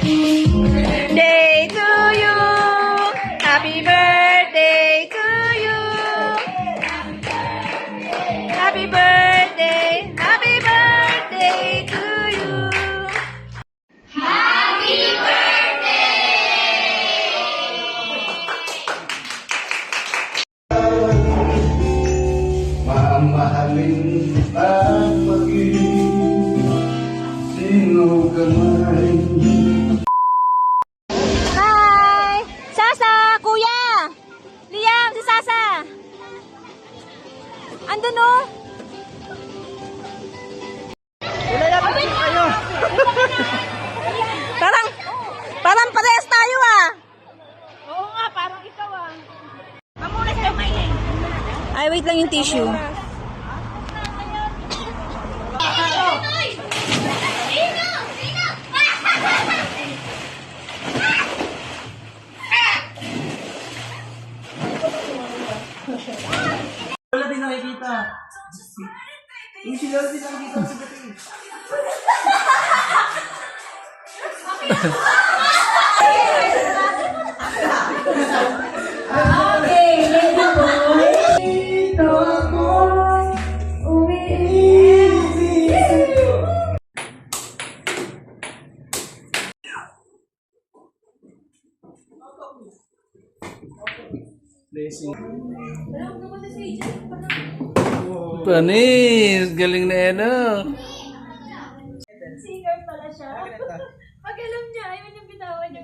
Day to you. Happy birthday to you. Happy birthday. Happy birthday to you. Mamahalin at maging sino ka man. Hi! Sasa! Kuya! Liam! Si Sasa! Andun o! Wala na kayo. Parang parehas tayo ah! Oo nga, parang ikaw ah. Ay, wait lang yung tissue. Wala din nakikita. Yung sila din nakikita sa gating. Panis, galing na yan ah. Singer pala siya. Pag alam niya, ayaw niyang bitawan niya.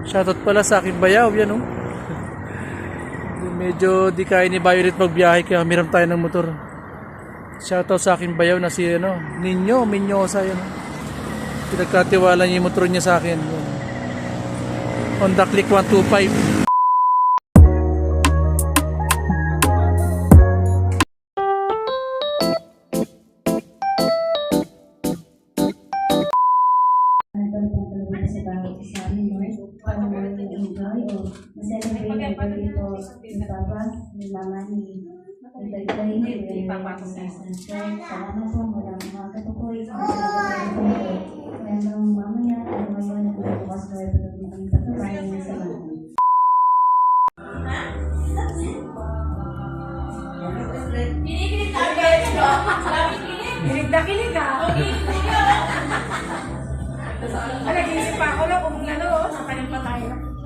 Shoutout pala sa aking bayaw, yan oh. Medyo di kaya ni Violet magbiyahe kaya miram tayo ng motor. Shoutout sa aking bayaw na si Ninyo, Minyosa yan. Pinagkatiwala niya yung motor niya sa akin. Honda Click 125. Kilig na kilig ah. Nag-iisip pa ako na kung ano, sapanin pa tayo.